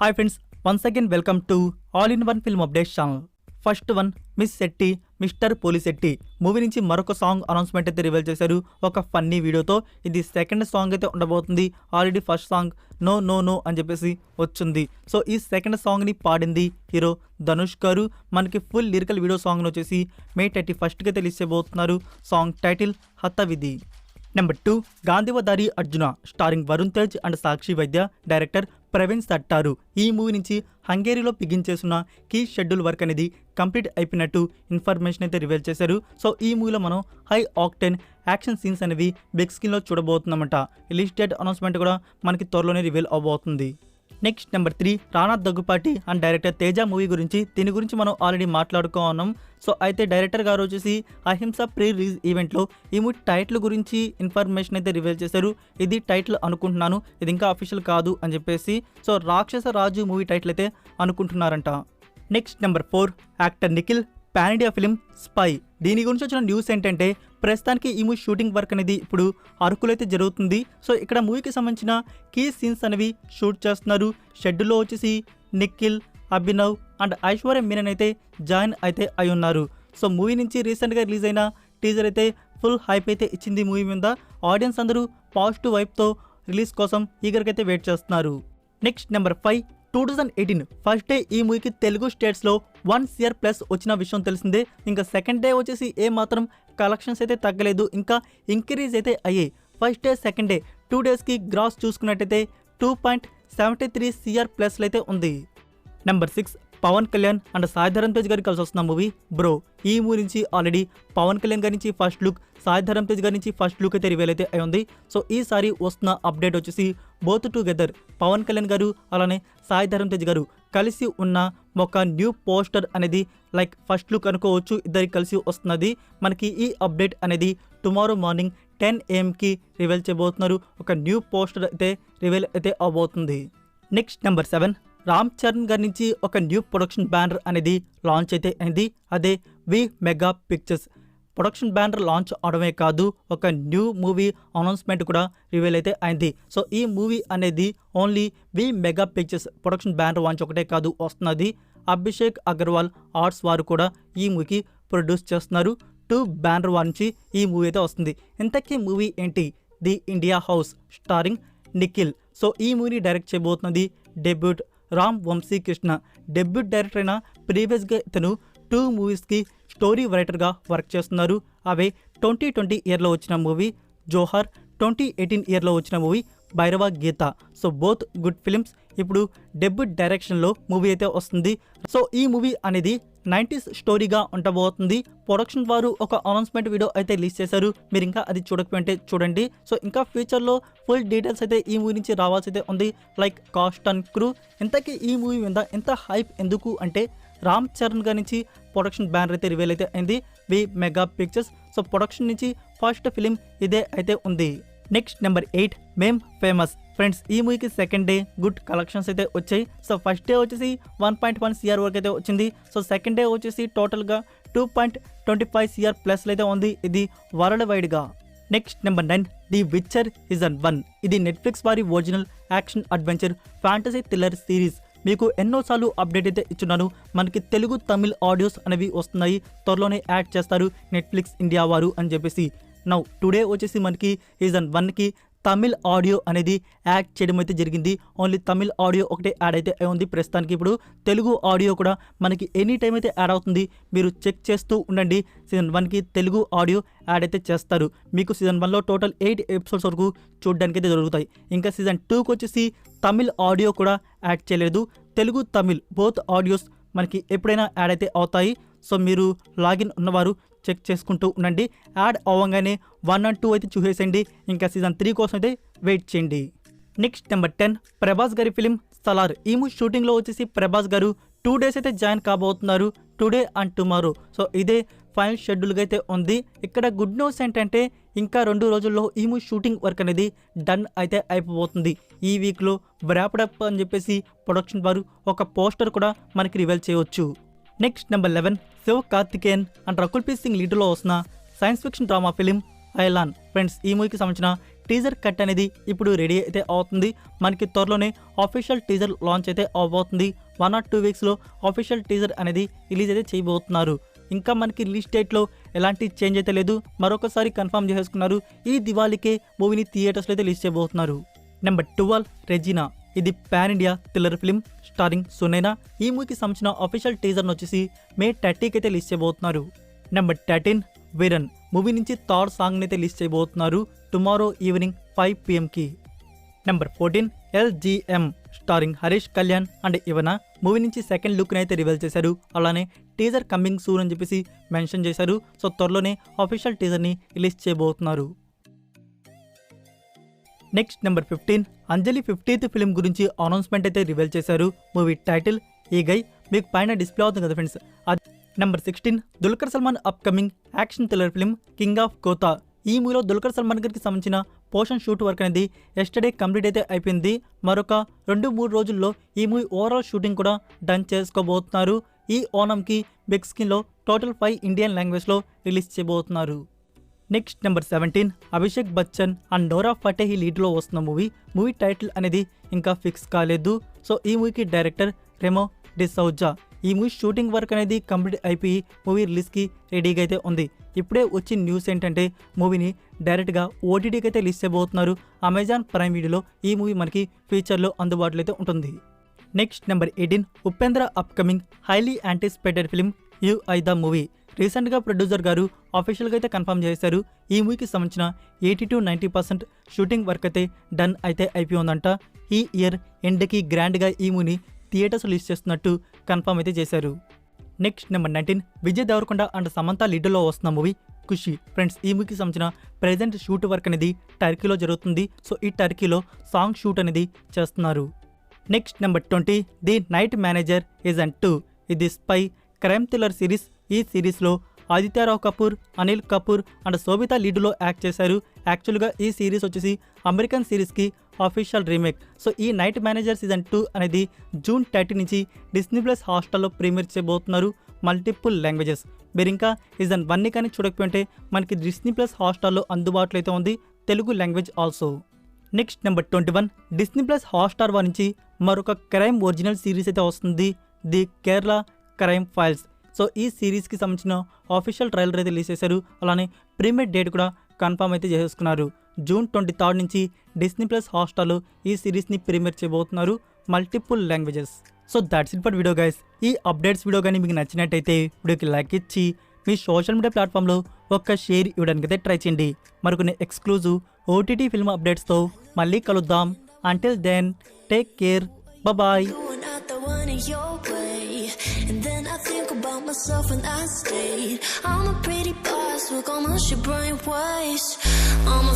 Hi friends, once again welcome to All-in-One Film Updates channel. First one miss Shetty mister Polishetty movie నుంచి మరొక song announcement అయితే reveal చేశారు ఒక funny వీడియోతో. ఇది సెకండ్ సాంగ్ అయితే ఉండబోతుంది. Already first song no no no అని చెప్పేసి వచ్చింది. సో ఈ సెకండ్ సాంగ్ని పాడింది హీరో ధనుష్ గారు. మనకి ఫుల్ లిరికల్ వీడియో సాంగ్ని వచ్చేసి May 31కి అయితే రిలీజ్ చేయబోతున్నారు. Song title Hathavidhi. Number 2 Gandeevadhari Arjuna starring Varun Tej and Sakshi Vaidya, director Praveen Sattaru. ఈ మూవీ నుంచి హంగేరీలో బిగించేసిన కీ షెడ్యూల్ వర్క్ అనేది కంప్లీట్ అయిపోయినట్టు ఇన్ఫర్మేషన్ అయితే రివీల్ చేశారు. సో ఈ మూవీలో మనం హై ఆక్టెన్ యాక్షన్ సీన్స్ అనేవి బిగ్ స్క్రీన్లో చూడబోతున్నామంట. రిలీజ్ డేట్ అనౌన్స్మెంట్ కూడా మనకి త్వరలోనే రివీల్ అవబోతుంది. Next number 3 Rana Daggubati and director Teja movie గురించి. దీని గురించి మనం ఆల్రెడీ మాట్లాడుకున్నాం. సో అయితే డైరెక్టర్ గారు వచ్చేసి అహింస ప్రీ రిలీజ్ ఈవెంట్లో ఈ మూవీ టైటిల్ గురించి ఇన్ఫర్మేషన్ అయితే రివీల్ చేశారు. ఇది టైటిల్ అనుకుంటున్నాను, ఇది ఇంకా అఫీషియల్ కాదు అని చెప్పేసి. సో రాక్షస రాజు మూవీ టైటిల్ అయితే అనుకుంటున్నారంట. Next number 4 actor Nikhil pan India film spy. దీని గురించి వచ్చిన న్యూస్ ఏంటంటే ప్రస్తుతానికి ఈ మూవీ షూటింగ్ వర్క్ అనేది ఇప్పుడు అరకులో అయితే జరుగుతుంది. సో ఇక్కడ మూవీకి సంబంధించిన కీ సీన్స్ అనేవి షూట్ చేస్తున్నారు. షెడ్యూల్లో వచ్చేసి నిఖిల్, అభినవ్ అండ్ ఐశ్వర్య మీనన్ అయితే జాయిన్ అయితే అయి ఉన్నారు. సో మూవీ నుంచి రీసెంట్గా రిలీజ్ అయిన టీజర్ అయితే ఫుల్ హైప్ అయితే ఇచ్చింది మూవీ మీద. ఆడియన్స్ అందరూ పాజిటివ్ వైబ్తో రిలీజ్ కోసం ఈగర్గా అయితే వెయిట్ చేస్తున్నారు. నెక్స్ట్ నెంబర్ 5 2018 ఫస్ట్ డే ఈ మూవీకి తెలుగు స్టేట్స్లో 1 CR+ వచ్చిన విషయం తెలిసిందే. ఇంకా సెకండ్ డే వచ్చేసి ఏ మాత్రం కలెక్షన్స్ అయితే తగ్గలేదు, ఇంకా ఇంక్రీజ్ అయితే అయ్యాయి. ఫస్ట్ డే సెకండ్ డే 2 డేస్కి గ్రాస్ చూసుకున్నట్టయితే 2.73 CR+ అయితే ఉంది. నెంబర్ 6 పవన్ కళ్యాణ్ అండ్ సాయి ధరమ్ తేజ్ గారికి కలిసి వస్తున్న మూవీ బ్రో. ఈ మూవీ నుంచి ఆల్రెడీ పవన్ కళ్యాణ్ గారి నుంచి ఫస్ట్ లుక్, సాయి ధరమ్ తేజ్ గారి నుంచి ఫస్ట్ లుక్ అయితే రివీల్ అయితే అయి ఉంది. సో ఈసారి వస్తున్న అప్డేట్ వచ్చేసి బోత్ టుగెదర్ పవన్ కళ్యాణ్ గారు అలానే సాయి ధరమ్ తేజ్ గారు కలిసి ఉన్న ఒక న్యూ పోస్టర్ అనేది లైక్ ఫస్ట్ లుక్ అనుకోవచ్చు, ఇద్దరికి కలిసి వస్తున్నది. మనకి ఈ అప్డేట్ అనేది టుమారో మార్నింగ్ 10 AM రివీల్ చేయబోతున్నారు. ఒక న్యూ పోస్టర్ అయితే రివీల్ అయితే అవబోతుంది. నెక్స్ట్ నెంబర్ 7 రామ్ చరణ్ గారి నుంచి ఒక న్యూ ప్రొడక్షన్ బ్యానర్ అనేది లాంచ్ అయితే అయింది. అదే V Mega Pictures. Production banner launch అవడమే కాదు, ఒక న్యూ మూవీ అనౌన్స్మెంట్ కూడా రివీల్ అయితే అయింది. సో ఈ మూవీ అనేది only V Mega Pictures production banner launch ఒకటే కాదు వస్తున్నది. అభిషేక్ అగర్వాల్ ఆర్ట్స్ వారు కూడా ఈ మూవీకి ప్రొడ్యూస్ చేస్తున్నారు. 2 బ్యానర్ వారి నుంచి ఈ మూవీ అయితే వస్తుంది. ఇంతకీ మూవీ ఏంటి? The India House starring Nikhil. So ఈ మూవీని డైరెక్ట్ చేయబోతున్నది debut Ram Vamsi Krishna. Debut director అయిన ప్రీవియస్గా ఇతను 2 మూవీస్కి స్టోరీ రైటర్గా వర్క్ చేస్తున్నారు. అవే 2020 ఇయర్లో వచ్చిన మూవీ జోహార్, 2018 ఇయర్లో వచ్చిన movie Bhairava Geetha. So both good films. ఇప్పుడు డెబ్యూట్ డైరెక్షన్లో మూవీ అయితే వస్తుంది. సో ఈ మూవీ అనేది 90s స్టోరీగా ఉండబోతుంది. ప్రొడక్షన్ వారు ఒక అనౌన్స్మెంట్ వీడియో అయితే రిలీజ్ చేశారు. మీరు ఇంకా అది చూడకపోతే చూడండి. సో ఇంకా ఫ్యూచర్లో ఫుల్ డీటెయిల్స్ అయితే ఈ మూవీ నుంచి రావాల్సి అయితే ఉంది, లైక్ కాస్ట్ అండ్ క్రూ. ఇంతకీ ఈ మూవీ మీద ఎంత హైప్ ఎందుకు అంటే రామ్ చరణ్ గారి నుంచి ప్రొడక్షన్ బ్యానర్ అయితే రివీల్ అయితే అయింది, వి మెగా పిక్చర్స్. సో ప్రొడక్షన్ నుంచి ఫస్ట్ ఫిలిం ఇదే అయితే ఉంది. నెక్స్ట్ నెంబర్ 8 మేమ్ ఫేమస్. ఫ్రెండ్స్ ఈ మూవీకి సెకండ్ డే గుడ్ కలెక్షన్స్ అయితే వచ్చాయి. సో ఫస్ట్ డే వచ్చేసి 1.1 CR వరకు అయితే వచ్చింది. సో సెకండ్ డే వచ్చేసి టోటల్గా 2.25 CR+ అయితే ఉంది. ఇది వరల్డ్ వైడ్గా. Next number 9 the Witcher season 1. ఇది నెట్ఫ్లిక్స్ వారి original action adventure fantasy thriller series. మీకు ఎన్నోసార్లు అప్డేట్ అయితే ఇచ్చున్నాను. మనకి తెలుగు తమిళ్ ఆడియోస్ అనేవి వస్తున్నాయి, త్వరలోనే యాడ్ చేస్తారు నెట్ఫ్లిక్స్ ఇండియా వారు అని చెప్పేసి. నౌ టుడే వచ్చేసి మనకి సీజన్ 1కి తమిళ్ ఆడియో అనేది యాడ్ చేయడం అయితే జరిగింది. ఓన్లీ తమిళ్ ఆడియో ఒకటే యాడ్ అయితే ఉంది ప్రస్తుతానికి. ఇప్పుడు తెలుగు ఆడియో కూడా మనకి ఎనీ టైం అయితే యాడ్ అవుతుంది. మీరు చెక్ చేస్తూ ఉండండి. సీజన్ 1కి తెలుగు ఆడియో యాడ్ అయితే చేస్తారు. మీకు సీజన్ 1లో టోటల్ 8 ఎపిసోడ్స్ వరకు చూడడానికి అయితే దొరుకుతాయి. ఇంకా సీజన్ 2కి వచ్చేసి తమిళ్ ఆడియో కూడా యాడ్ చేయలేదు. తెలుగు తమిళ్ బోత్ ఆడియోస్ మనకి ఎప్పుడైనా యాడ్ అయితే అవుతాయి. సో మీరు లాగిన్ ఉన్నవారు చెక్ చేసుకుంటూ ఉండండి. యాడ్ అవ్వగానే 1 and 2 అయితే చూసేసండి. ఇంకా సీజన్ 3 కోసం అయితే వెయిట్ చేయండి. నెక్స్ట్ నెంబర్ 10 ప్రభాస్ గారి ఫిలిం సలార్. ఈ మూవీ షూటింగ్లో వచ్చేసి ప్రభాస్ గారు 2 డేస్ అయితే జాయిన్ కాబోతున్నారు, టుడే అండ్ టుమారో. సో ఇదే ఫైనల్ షెడ్యూల్గా అయితే ఉంది. ఇక్కడ గుడ్ న్యూస్ ఏంటంటే ఇంకా 2 రోజుల్లో ఈ మూవీ షూటింగ్ వర్క్ అనేది డన్ అయితే అయిపోతుంది. ఈ వీక్లో వ్రాప్డప్ అని చెప్పేసి ప్రొడక్షన్ వారు ఒక పోస్టర్ కూడా మనకి రివీల్ చేయవచ్చు. Next number 11 Siva Karthikeyan and Rakul Preet Singh లీడర్లో వస్తున్న science fiction drama film Ayalaan. Friends ఈ మూవీకి సంబంధించిన టీజర్ కట్ అనేది ఇప్పుడు రెడీ అయితే అవుతుంది. మనకి త్వరలోనే ఆఫీషియల్ టీజర్ లాంచ్ అయితే అవబోతుంది. 1 or 2 వీక్స్లో ఆఫీషియల్ టీజర్ అనేది రిలీజ్ అయితే చేయబోతున్నారు. ఇంకా మనకి రిలీజ్ డేట్లో ఎలాంటి చేంజ్ అయితే లేదు, మరొకసారి కన్ఫర్మ్ చేసేసుకున్నారు. ఈ దివాళీకే మూవీని థియేటర్స్లో అయితే రిలీజ్ చేయబోతున్నారు. Number 12 Regina. ఇది pan India thriller film starring Sunaina. ఈ మూవీకి సంబంధించిన అఫీషియల్ టీజర్ను వచ్చేసి May 30కి అయితే రిలీజ్ చేయబోతున్నారు. నెంబర్ 13 వీరన్. మూవీ నుంచి థర్డ్ సాంగ్ని అయితే రిలీజ్ చేయబోతున్నారు tomorrow evening 5 PM. Number 14 LGM starring Harish Kalyan and Ivana. Movie నుంచి సెకండ్ లుక్ని అయితే రివీల్ చేశారు. అలానే టీజర్ కమింగ్ సూన్ అని చెప్పేసి మెన్షన్ చేశారు. సో త్వరలోనే అఫీషియల్ టీజర్ని రిలీజ్ చేయబోతున్నారు. నెక్స్ట్ నెంబర్ 15 అంజలి 50th ఫిల్మ్ గురించి అనౌన్స్మెంట్ అయితే రివీల్ చేశారు. మూవీ టైటిల్ ఈ గై మీకు పైన డిస్ప్లే అవుతుంది కదా friends. Number 16 Dulquer Salman upcoming action thriller film king of కోతా. ఈ మూవీలో దుల్కర్ సల్మాన్ గారికి సంబంధించిన పోర్షన్ షూట్ వర్క్ అనేది ఎస్టర్డే కంప్లీట్ అయితే అయిపోయింది. మరొక 2-3 రోజుల్లో ఈ మూవీ ఓవరాల్ షూటింగ్ కూడా డన్ చేసుకోబోతున్నారు. ఈ ఓనంకి బిగ్ స్క్రీన్లో టోటల్ 5 ఇండియన్ లాంగ్వేజ్లో రిలీజ్ చేయబోతున్నారు. Next number 17 Abhishek Bachchan and Nora Fatehi లీడ్లో వస్తున్న మూవీ టైటిల్ అనేది ఇంకా ఫిక్స్ కాలేదు. సో ఈ మూవీకి డైరెక్టర్ రెమో డిసౌజా. ఈ మూవీ షూటింగ్ వర్క్ అనేది కంప్లీట్ అయిపోయి మూవీ రిలీజ్కి రెడీగా అయితే ఉంది. ఇప్పుడే వచ్చిన న్యూస్ ఏంటంటే మూవీని డైరెక్ట్గా ఓటీటీకి అయితే రిలీజ్ చేయబోతున్నారు. అమెజాన్ ప్రైమ్ వీడియోలో ఈ మూవీ మనకి ఫ్యూచర్లో అందుబాటులో అయితే ఉంటుంది. Next number 18 Upendra upcoming highly anticipated film you I the movie. రీసెంట్గా ప్రొడ్యూసర్ గారు అఫీషియల్గా అయితే కన్ఫర్మ్ చేశారు. ఈ మూవీకి సంబంధించిన 80-90% షూటింగ్ వర్క్ అయితే డన్ అయితే అయిపోయిందంట. ఈ ఇయర్ ఎండ్కి గ్రాండ్గా ఈ మూవీని థియేటర్స్ రిలీజ్ చేస్తున్నట్టు కన్ఫర్మ్ అయితే చేశారు. Next number 19 Vijay Deverakonda and Samantha లీడర్లో వస్తున్న మూవీ ఖుషి. ఫ్రెండ్స్ ఈ మూవీకి సంబంధించిన ప్రెజెంట్ షూట్ వర్క్ అనేది టర్కీలో జరుగుతుంది. సో ఈ టర్కీలో సాంగ్ షూట్ అనేది చేస్తున్నారు. Next number 20 the night manager season 2. ఇది స్పై క్రైమ్ థ్రిల్లర్ సిరీస్. ఈ సిరీస్లో Adityarao Kapoor, Anil Kapoor and Sobhita లీడ్లో act చేశారు. యాక్చువల్గా ఈ సిరీస్ వచ్చేసి అమెరికన్ సిరీస్కి అఫీషియల్ రీమేక్. సో ఈ నైట్ మేనేజర్ సీజన్ 2 అనేది June 30 నుంచి డిస్నీ ప్లస్ హాట్స్టార్లో ప్రీమియర్ చేయబోతున్నారు. Multiple languages. మీరు ఇంకా సీజన్ 1ని కానీ చూడకపోతే మనకి డిస్నీ ప్లస్ హాట్స్టార్లో అందుబాటులో అయితే ఉంది, Telugu language also. Next number 21 Disney plus Hotstar వారి నుంచి మరొక క్రైమ్ ఒరిజినల్ సిరీస్ అయితే వస్తుంది, the Kerala crime files. So ఈ సిరీస్కి సంబంధించిన ఆఫీషియల్ ట్రైలర్ అయితే రిలీజ్ చేశారు. అలానే ప్రీమియర్ డేట్ కూడా కన్ఫర్మ్ అయితే చేసుకున్నారు. June 23 నుంచి డిస్నీ ప్లస్ హాట్స్టార్లో ఈ సిరీస్ని ప్రీమియర్ చేయబోతున్నారు, multiple languages. So that's it for video guys. ఈ అప్డేట్స్ వీడియో కానీ మీకు నచ్చినట్టయితే వీడియోకి లైక్ ఇచ్చి మీ సోషల్ మీడియా ప్లాట్ఫామ్లో ఒక్క షేర్ ఇవ్వడానికి అయితే ట్రై చేయండి. మరికొన్ని ఎక్స్క్లూజివ్ ఓటీటీ ఫిల్మ్ అప్డేట్స్తో మళ్ళీ కలుద్దాం. Until then take care, bye. And then I think about myself and I stayed. I'm a pretty boss, we're gonna shoot brain waves. I'm